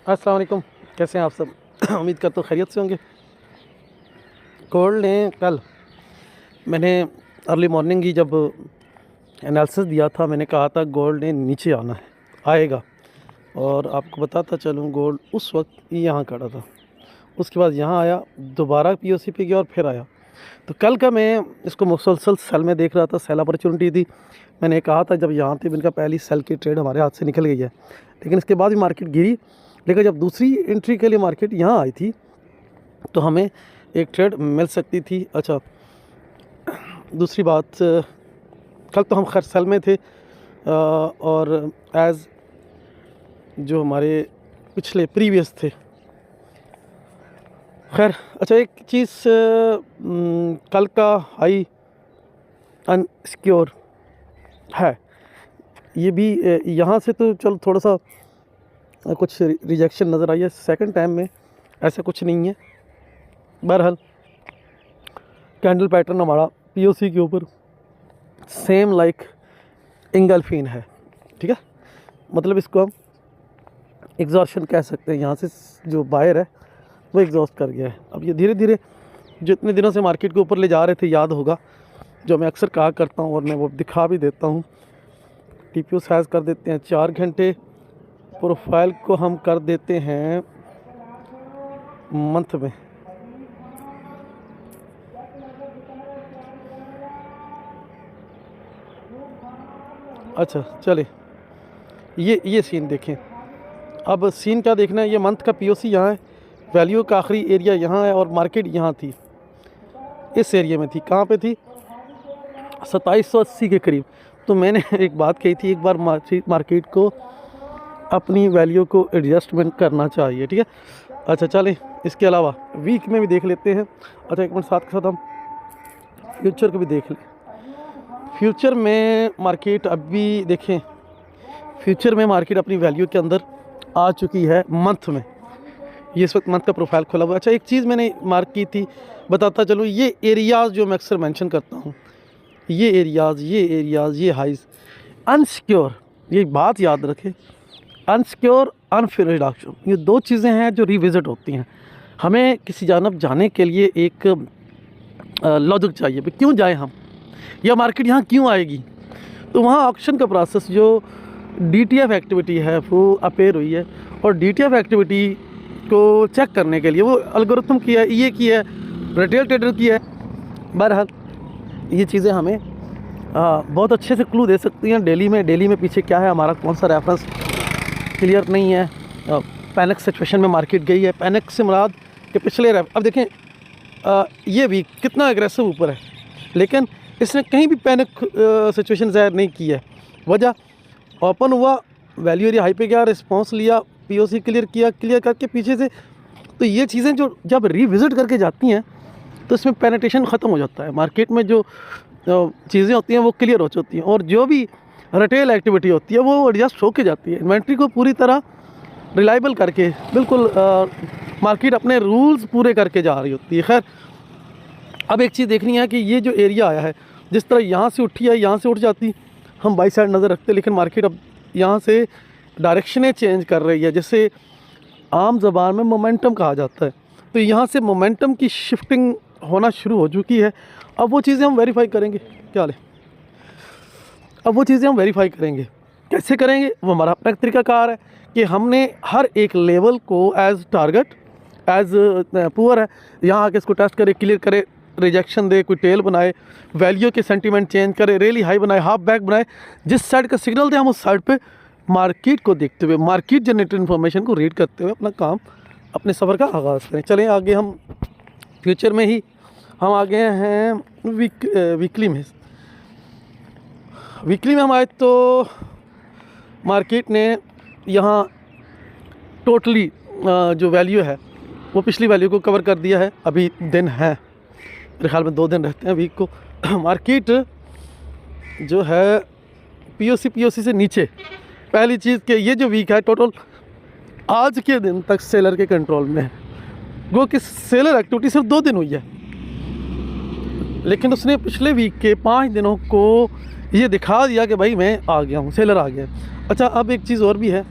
अस्सलाम वालेकुम। कैसे हैं आप सब? उम्मीद करता हूँ खैरियत से होंगे। गोल्ड ने कल मैंने अर्ली मॉर्निंग ही जब एनालिसिस दिया था, मैंने कहा था गोल्ड ने नीचे आना है, आएगा। और आपको बताता चलूँ, गोल्ड उस वक्त यहाँ खड़ा था, उसके बाद यहाँ आया, दोबारा पीओसी पे गया और फिर आया। तो कल का मैं इसको मुसलसल सेल में देख रहा था, सेल अपॉर्चुनिटी थी। मैंने कहा था जब यहाँ पे इनका पहली सेल की ट्रेड हमारे हाथ से निकल गई है, लेकिन इसके बाद भी मार्केट गिरी। लेकिन जब दूसरी एंट्री के लिए मार्केट यहाँ आई थी तो हमें एक ट्रेड मिल सकती थी। अच्छा, दूसरी बात, कल तो हम खैर सेल में थे और एज़ जो हमारे पिछले प्रीवियस थे। खैर अच्छा, एक चीज़, कल का हाई अनसिक्योर है, ये भी यहाँ से तो चलो थोड़ा सा कुछ रिजेक्शन नज़र आई है। सेकंड टाइम में ऐसा कुछ नहीं है। बहरहाल कैंडल पैटर्न हमारा पीओसी के ऊपर सेम लाइक इंगल्फिन है, ठीक है। मतलब इसको हम एग्जॉर्शन कह सकते हैं। यहाँ से जो बायर है वो एग्जॉस्ट कर गया है। अब ये धीरे धीरे जो इतने दिनों से मार्केट को ऊपर ले जा रहे थे, याद होगा, जो मैं अक्सर कहा करता हूँ और मैं वो दिखा भी देता हूँ। टीपीओ साइज कर देते हैं 4 घंटे, प्रोफाइल को हम कर देते हैं मंथ में। अच्छा चले, ये सीन देखें। अब सीन क्या देखना है, ये मंथ का पीओसी यहाँ है, वैल्यू का आखिरी एरिया यहाँ है और मार्केट यहाँ थी, इस एरिया में थी। कहाँ पे थी? 2780 के करीब। तो मैंने एक बात कही थी, एक बार मार्केट को अपनी वैल्यू को एडजस्टमेंट करना चाहिए, ठीक है। अच्छा चलें, इसके अलावा वीक में भी देख लेते हैं। अच्छा, एक मिनट, साथ के साथ हम फ्यूचर को भी देख लें। फ्यूचर में मार्केट अभी देखें, फ्यूचर में मार्केट अपनी वैल्यू के अंदर आ चुकी है मंथ में। ये इस वक्त मंथ का प्रोफाइल खोला हुआ। अच्छा, एक चीज़ मैंने मार्क की थी, बताता चलो। ये एरियाज़ जो मैं अक्सर मेंशन करता हूँ, ये एरियाज़, ये हाइज अनसिक्योर, ये बात याद रखें। अनसिक्योर, अनफिनिश्ड ऑप्शन, ये दो चीज़ें हैं जो रिविजिट होती हैं। हमें किसी जानब जाने के लिए एक लॉजिक चाहिए, क्यों जाए हम, या मार्केट यहाँ क्यों आएगी। तो वहाँ ऑक्शन का प्रोसेस, जो डीटीएफ एक्टिविटी है वो अपेयर हुई है, और डीटीएफ एक्टिविटी को चेक करने के लिए वो एल्गोरिथम की है, ये की है, रिटेल ट्रेडर की है। बहरहाल ये चीज़ें हमें बहुत अच्छे से क्लू दे सकती हैं। डेली में पीछे क्या है हमारा, कौन सा रेफरेंस क्लियर नहीं है। पैनिक सिचुएशन में मार्केट गई है। पैनिक से मुराद कि पिछले अब देखें, ये वीक कितना एग्रेसिव ऊपर है, लेकिन इसने कहीं भी पैनिक सिचुएशन ज़ाहिर नहीं की है। वजह, ओपन हुआ, वैल्यू एरिया हाई पे गया, रिस्पांस लिया, पीओसी क्लियर किया, क्लियर करके पीछे से। तो ये चीज़ें जो जब रिविजिट करके जाती हैं तो इसमें पेनिट्रेशन ख़त्म हो जाता है। मार्केट में जो चीज़ें होती हैं वो क्लियर हो जाती हैं, और जो भी रिटेल एक्टिविटी होती है वो एडजस्ट होके जाती है। इन्वेंट्री को पूरी तरह रिलायबल करके बिल्कुल मार्केट अपने रूल्स पूरे करके जा रही होती है। खैर, अब एक चीज़ देखनी है कि ये जो एरिया आया है, जिस तरह यहाँ से उठी है, यहाँ से उठ जाती, हम बाई साइड नज़र रखते, लेकिन मार्केट अब यहाँ से डायरेक्शनें चेंज कर रही है, जैसे आम ज़बान में मोमेंटम कहा जाता है। तो यहाँ से मोमेंटम की शिफ्टिंग होना शुरू हो चुकी है। अब वो चीज़ें हम वेरीफाई करेंगे। क्या ले, अब वो चीज़ें हम वेरीफाई करेंगे। कैसे करेंगे? वो हमारा अपना तरीक़ाकार है कि हमने हर एक लेवल को एज़ टारगेट, एज़ पुअर है, यहाँ आके इसको टेस्ट करे, क्लियर करे, रिजेक्शन दे, कोई टेल बनाए, वैल्यू के सेंटीमेंट चेंज करे, रेली हाई बनाए, हाफ बैक बनाए, जिस साइड का सिग्नल दे हम उस साइड पे मार्केट को देखते हुए, मार्केट जनरेटेड इन्फॉर्मेशन को रीड करते हुए अपना काम, अपने सफ़र का आगाज़ करें। चलें आगे, हम फ्यूचर में ही हम आ गए हैं वीकली में। वीकली में हम आए तो मार्केट ने यहाँ टोटली जो वैल्यू है वो पिछली वैल्यू को कवर कर दिया है। अभी दिन है, मेरे ख्याल में 2 दिन रहते हैं वीक को। मार्केट जो है पीओसी से नीचे, पहली चीज़ कि ये जो वीक है टोटल आज के दिन तक सेलर के कंट्रोल में है। वो कि सेलर एक्टिविटी सिर्फ 2 दिन हुई है, लेकिन उसने पिछले वीक के 5 दिनों को ये दिखा दिया कि भाई मैं आ गया हूँ, सेलर आ गया। अच्छा, अब एक चीज़ और भी है,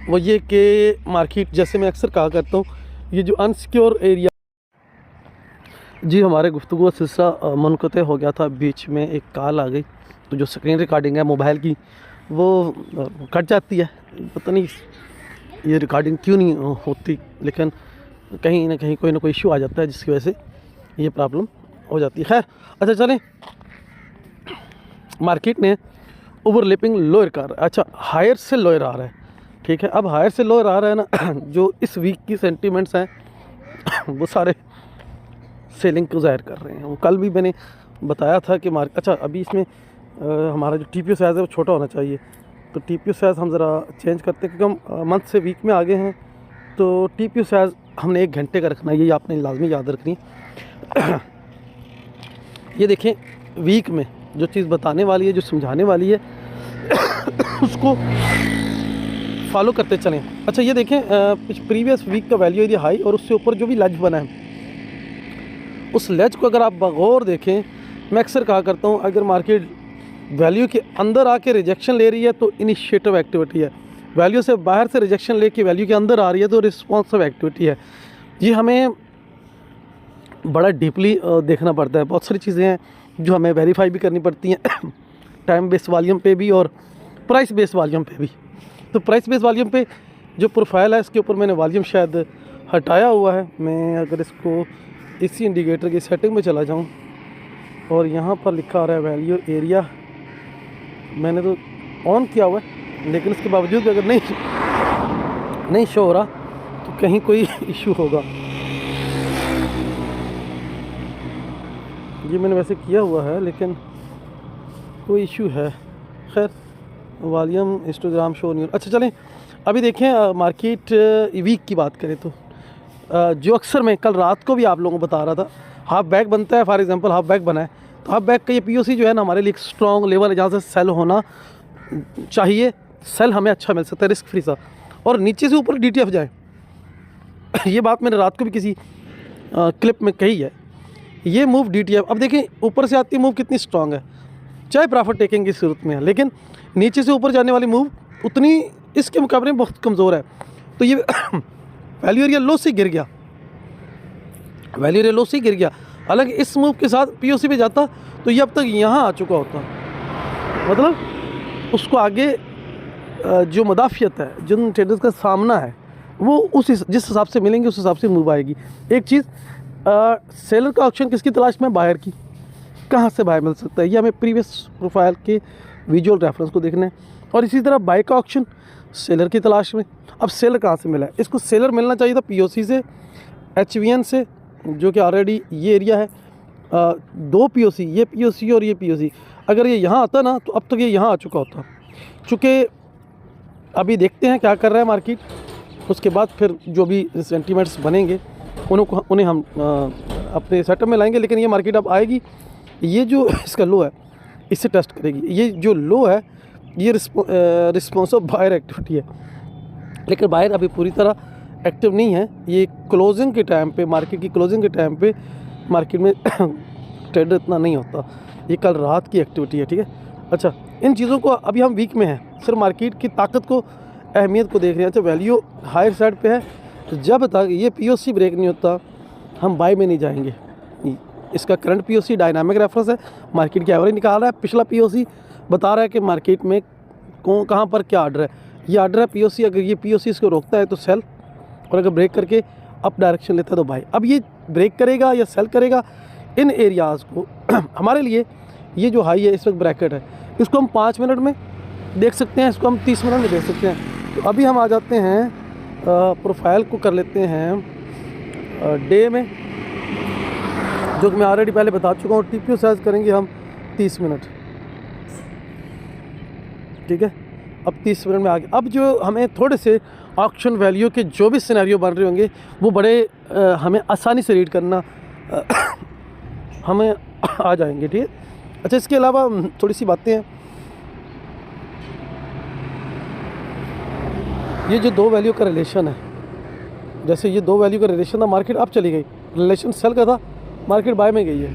वो ये कि मार्केट, जैसे मैं अक्सर कहा करता हूँ, ये जो अनसिक्योर एरिया, जी हमारे गुफ्तगू का सिलसिला मुनक़ते हो गया था, बीच में एक कॉल आ गई, तो जो स्क्रीन रिकॉर्डिंग है मोबाइल की वो कट जाती है, पता नहीं ये रिकॉर्डिंग क्यों नहीं होती, लेकिन कहीं ना कहीं कोई ना कोई इशू आ जाता है जिसकी वजह से ये प्रॉब्लम हो जाती है। खैर, अच्छा चलें, मार्केट ने ओवरलैपिंग लोअर कर, अच्छा हायर से लोअर आ रहा है, ठीक है। अब हायर से लोअर आ रहा है ना, जो इस वीक की सेंटीमेंट्स हैं वो सारे सेलिंग को ज़ाहिर कर रहे हैं। वो कल भी मैंने बताया था कि मार्केट, अच्छा अभी इसमें हमारा जो टीपीओ साइज़ है वो छोटा होना चाहिए, तो टीपीओ साइज़ हम ज़रा चेंज करते हैं क्योंकि हम मंथ से वीक में आगे हैं, तो टीपीओ साइज़ हमने 1 घंटे का रखना है, ये आपने लाजमी याद रखनी। ये देखें, वीक में जो चीज़ बताने वाली है, जो समझाने वाली है उसको फॉलो करते चलें। अच्छा ये देखें, प्रीवियस वीक का वैल्यू एरिया हाई और उससे ऊपर जो भी लेज बना है, उस लेज को अगर आप बगौर देखें, मैं अक्सर कहा करता हूँ अगर मार्केट वैल्यू के अंदर आके रिजेक्शन ले रही है तो इनिशिएटिव एक्टिविटी है, वैल्यू से बाहर से रिजेक्शन लेके वैल्यू के अंदर आ रही है तो रिस्पॉन्सिव एक्टिविटी है। ये हमें बड़ा डीपली देखना पड़ता है, बहुत सारी चीज़ें हैं जो हमें वेरीफाई भी करनी पड़ती हैं टाइम बेस वॉल्यूम पे भी और प्राइस बेस वॉल्यूम पे भी। तो प्राइस बेस वॉल्यूम पे जो प्रोफाइल है इसके ऊपर मैंने वॉल्यूम शायद हटाया हुआ है, मैं अगर इसको इसी इंडिकेटर की सेटिंग में चला जाऊं और यहाँ पर लिखा आ रहा है वैल्यू एरिया, मैंने तो ऑन किया हुआ है लेकिन इसके बावजूद भी अगर नहीं शो हो रहा तो कहीं कोई इशू होगा। ये मैंने वैसे किया हुआ है लेकिन कोई इशू है। खैर, वॉल्यूम हिस्टोग्राम शो नहीं। अच्छा चलें, अभी देखें मार्केट वीक की बात करें तो जो अक्सर मैं कल रात को भी आप लोगों को बता रहा था, हाफ बैक बनता है, फॉर एग्जांपल हाफ बैक बना है, तो हाफ बैक का ये पीओसी जो है ना हमारे लिए एक स्ट्रॉन्ग लेवल है जहाँ से सेल होना चाहिए, सेल हमें अच्छा मिल सकता है रिस्क फ्री सा, और नीचे से ऊपर डीटीएफ जाए। ये बात मैंने रात को भी किसी क्लिप में कही है। ये मूव डीटीएफ, अब देखें ऊपर से आती है मूव कितनी स्ट्रॉन्ग है, चाहे प्रॉफिट टेकिंग की सूरत में है, लेकिन नीचे से ऊपर जाने वाली मूव उतनी इसके मुकाबले में बहुत कमज़ोर है। तो ये वैल्यू एरिया लो से गिर गया, वैल्यू एरिया लो से गिर गया। हालांकि इस मूव के साथ पीओसी पे जाता तो ये अब तक यहाँ आ चुका होता, मतलब उसको आगे जो मुदाफ़ियत है, जिन ट्रेडर्स का सामना है, वो उस जिस हिसाब से मिलेंगे उस हिसाब से मूव आएगी। एक चीज़, सेलर का ऑप्शन किसकी तलाश में, बायर की, कहाँ से बाय मिल सकता है, ये हमें प्रीवियस प्रोफाइल के विजुअल रेफरेंस को देखना है। और इसी तरह बाय का ऑप्शन सेलर की तलाश में। अब सेलर कहाँ से मिला है, इसको सेलर मिलना चाहिए था पीओसी से, एचवीएन से, जो कि ऑलरेडी ये एरिया है, 2 पीओसी, ये पीओसी और ये पीओसी, अगर ये यहाँ आता ना तो अब तक ये यहाँ आ चुका होता। चूँकि अभी देखते हैं क्या कर रहा है मार्केट, उसके बाद फिर जो भी सेंटीमेंट्स बनेंगे उन्हें हम अपने सेटअप में लाएंगे। लेकिन ये मार्केट अब आएगी, ये जो इसका लो है इससे टेस्ट करेगी। ये जो लो है ये रिस्पॉन्स ऑफ बायर एक्टिविटी है, लेकिन बायर अभी पूरी तरह एक्टिव नहीं है। ये क्लोजिंग के टाइम पे, मार्केट की क्लोजिंग के टाइम पे मार्केट में ट्रेडर इतना नहीं होता, ये कल रात की एक्टिविटी है, ठीक है। अच्छा, इन चीज़ों को अभी हम वीक में हैं, सिर्फ मार्केट की ताकत को, अहमियत को देख रहे हैं। अच्छा, वैल्यू हायर साइड पे है, तो जब तक ये पीओसी ब्रेक नहीं होता हम बाय में नहीं जाएंगे। इसका करंट पीओसी डायनामिक रेफरेंस है, मार्केट की एवरेज निकाल रहा है, पिछला पीओसी बता रहा है कि मार्केट में कहाँ पर क्या ऑर्डर है। ये ऑर्डर है पीओसी, अगर ये पीओसी इसको रोकता है तो सेल, और अगर ब्रेक करके अप डायरेक्शन लेता है तो बाय। अब ये ब्रेक करेगा या सेल करेगा, इन एरियाज़ को हमारे लिए ये जो हाई है इस वक्त ब्रैकेट है, इसको हम 5 मिनट में देख सकते हैं, इसको हम 30 मिनट में देख सकते हैं। तो अभी हम आ जाते हैं प्रोफाइल को कर लेते हैं डे में, जो कि मैं ऑलरेडी पहले बता चुका हूँ। टीपीओ साइज करेंगे हम 30 मिनट, ठीक है। अब 30 मिनट में आगे, अब जो हमें थोड़े से ऑक्शन वैल्यू के जो भी सिनेरियो बन रहे होंगे वो बड़े हमें आसानी से रीड करना हमें आ जाएंगे, ठीक है। अच्छा, इसके अलावा थोड़ी सी बातें हैं, ये जो 2 वैल्यू का रिलेशन है, जैसे ये 2 वैल्यू का रिलेशन था, मार्केट अब चली गई, रिलेशन सेल का था, मार्केट बाय में गई है।